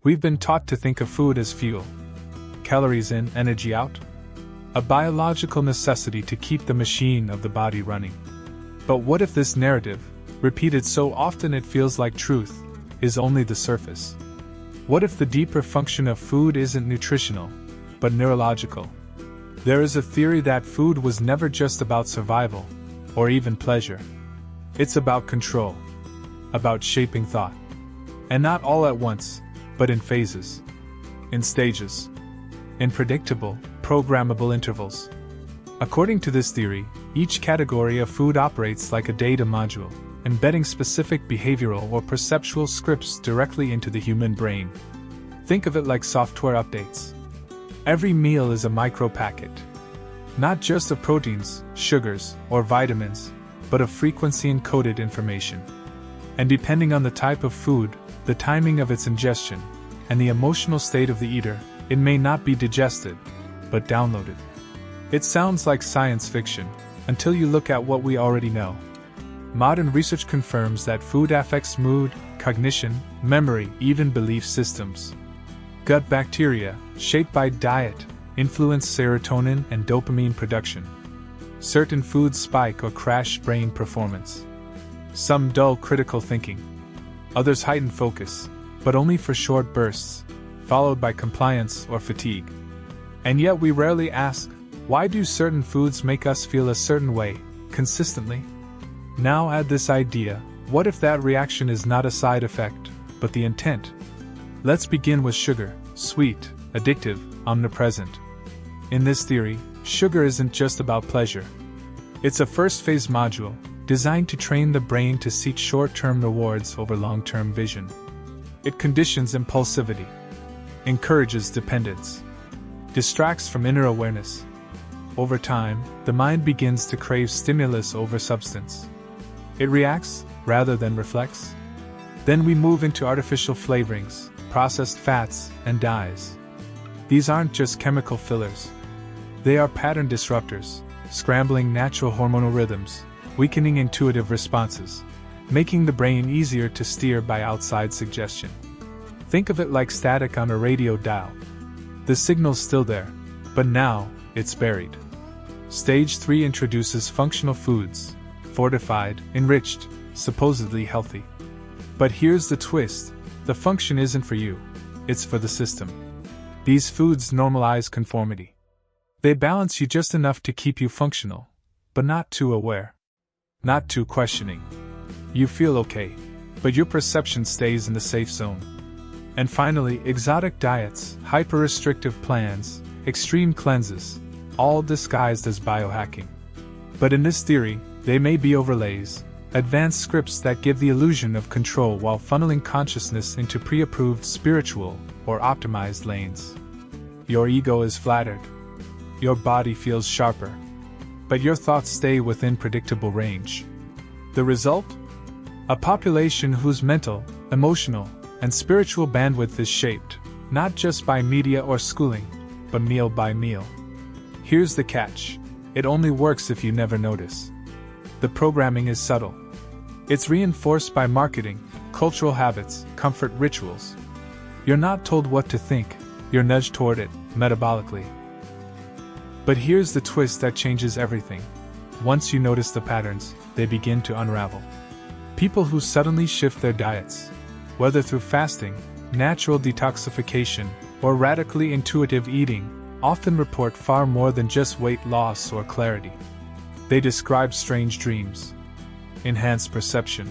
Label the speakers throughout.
Speaker 1: We've been taught to think of food as fuel. Calories in, energy out. A biological necessity to keep the machine of the body running. But what if this narrative, repeated so often it feels like truth, is only the surface? What if the deeper function of food isn't nutritional, but neurological? There is a theory that food was never just about survival, or even pleasure. It's about control, about shaping thought. And not all at once, but in phases, in stages, in predictable, programmable intervals. According to this theory, each category of food operates like a data module, embedding specific behavioral or perceptual scripts directly into the human brain. Think of it like software updates. Every meal is a micro packet, not just of proteins, sugars, or vitamins, but of frequency-encoded information. And depending on the type of food, the timing of its ingestion, and the emotional state of the eater, it may not be digested, but downloaded. It sounds like science fiction, until you look at what we already know. Modern research confirms that food affects mood, cognition, memory, even belief systems. Gut bacteria, shaped by diet, influence serotonin and dopamine production. Certain foods spike or crash brain performance. Some dull critical thinking. Others heighten focus, but only for short bursts, followed by compliance or fatigue. And yet we rarely ask, why do certain foods make us feel a certain way, consistently? Now add this idea, what if that reaction is not a side effect, but the intent? Let's begin with sugar, sweet, addictive, omnipresent. In this theory, sugar isn't just about pleasure. It's a first-phase module, designed to train the brain to seek short-term rewards over long-term vision. It conditions impulsivity, encourages dependence, distracts from inner awareness. Over time, the mind begins to crave stimulus over substance. It reacts, rather than reflects. Then we move into artificial flavorings, processed fats, and dyes. These aren't just chemical fillers. They are pattern disruptors, scrambling natural hormonal rhythms, weakening intuitive responses, making the brain easier to steer by outside suggestion. Think of it like static on a radio dial. The signal's still there, but now, it's buried. Stage 3 introduces functional foods, fortified, enriched, supposedly healthy. But here's the twist, the function isn't for you, it's for the system. These foods normalize conformity. They balance you just enough to keep you functional, but not too aware. Not too questioning. You feel okay, but your perception stays in the safe zone. And finally, exotic diets, hyper-restrictive plans, extreme cleanses, all disguised as biohacking. But in this theory, they may be overlays, advanced scripts that give the illusion of control while funneling consciousness into pre-approved spiritual or optimized lanes. Your ego is flattered. Your body feels sharper. But your thoughts stay within predictable range. The result? A population whose mental, emotional, and spiritual bandwidth is shaped, not just by media or schooling, but meal by meal. Here's the catch. It only works if you never notice. The programming is subtle. It's reinforced by marketing, cultural habits, comfort rituals. You're not told what to think, you're nudged toward it, metabolically. But here's the twist that changes everything. Once you notice the patterns, they begin to unravel. People who suddenly shift their diets, whether through fasting, natural detoxification, or radically intuitive eating, often report far more than just weight loss or clarity. They describe strange dreams, enhanced perception,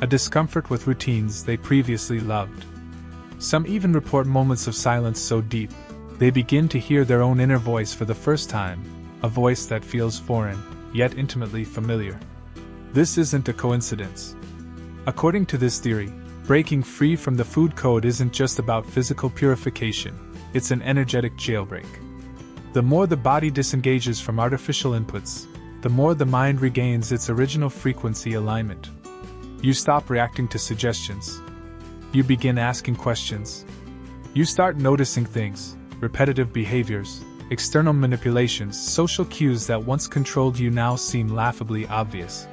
Speaker 1: a discomfort with routines they previously loved. Some even report moments of silence so deep, they begin to hear their own inner voice for the first time, a voice that feels foreign, yet intimately familiar. This isn't a coincidence. According to this theory, breaking free from the food code isn't just about physical purification, it's an energetic jailbreak. The more the body disengages from artificial inputs, the more the mind regains its original frequency alignment. You stop reacting to suggestions. You begin asking questions. You start noticing things, repetitive behaviors, external manipulations, social cues that once controlled you now seem laughably obvious.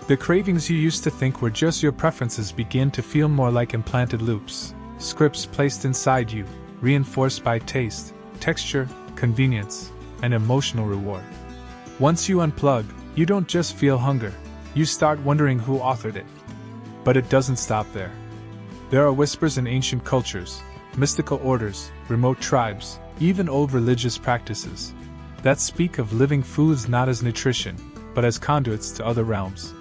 Speaker 1: The cravings you used to think were just your preferences begin to feel more like implanted loops, scripts placed inside you, reinforced by taste, texture, convenience, and emotional reward. Once you unplug, you don't just feel hunger, you start wondering who authored it. But it doesn't stop there. There are whispers in ancient cultures, mystical orders, remote tribes, even old religious practices that speak of living foods not as nutrition, but as conduits to other realms.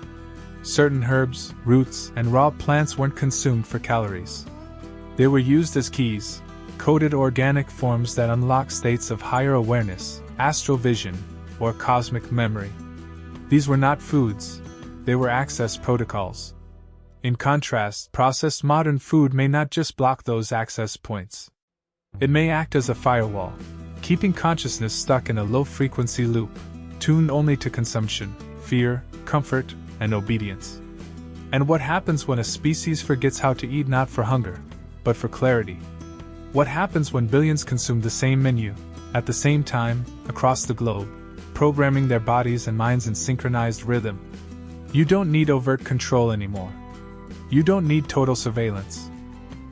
Speaker 1: Certain herbs, roots, and raw plants weren't consumed for calories. They were used as keys, coded organic forms that unlock states of higher awareness, astral vision, or cosmic memory. These were not foods, they were access protocols. In contrast, processed modern food may not just block those access points. It may act as a firewall, keeping consciousness stuck in a low-frequency loop, tuned only to consumption, fear, comfort, and obedience. And what happens when a species forgets how to eat not for hunger, but for clarity? What happens when billions consume the same menu, at the same time, across the globe, programming their bodies and minds in synchronized rhythm? You don't need overt control anymore. You don't need total surveillance.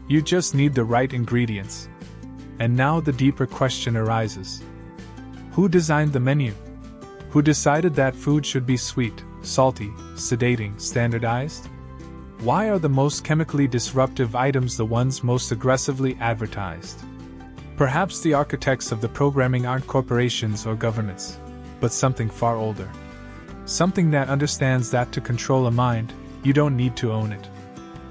Speaker 1: You just need the right ingredients. And now the deeper question arises. Who designed the menu? Who decided that food should be sweet, salty, sedating, standardized? Why are the most chemically disruptive items the ones most aggressively advertised? Perhaps the architects of the programming aren't corporations or governments, but something far older. Something that understands that to control a mind, you don't need to own it.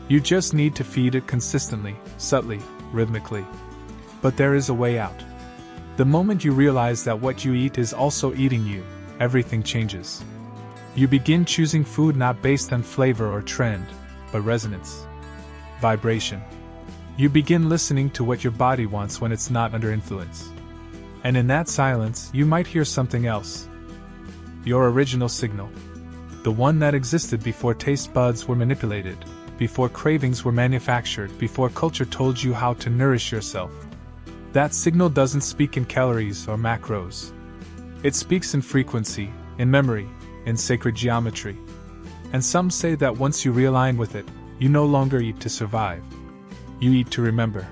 Speaker 1: You just need to feed it consistently, subtly, rhythmically. But there is a way out. The moment you realize that what you eat is also eating you, everything changes. You begin choosing food not based on flavor or trend, but resonance, vibration. You begin listening to what your body wants when it's not under influence. And in that silence, you might hear something else. Your original signal. The one that existed before taste buds were manipulated, before cravings were manufactured, before culture told you how to nourish yourself. That signal doesn't speak in calories or macros. It speaks in frequency, in memory, in sacred geometry. And some say that once you realign with it, you no longer eat to survive. You eat to remember.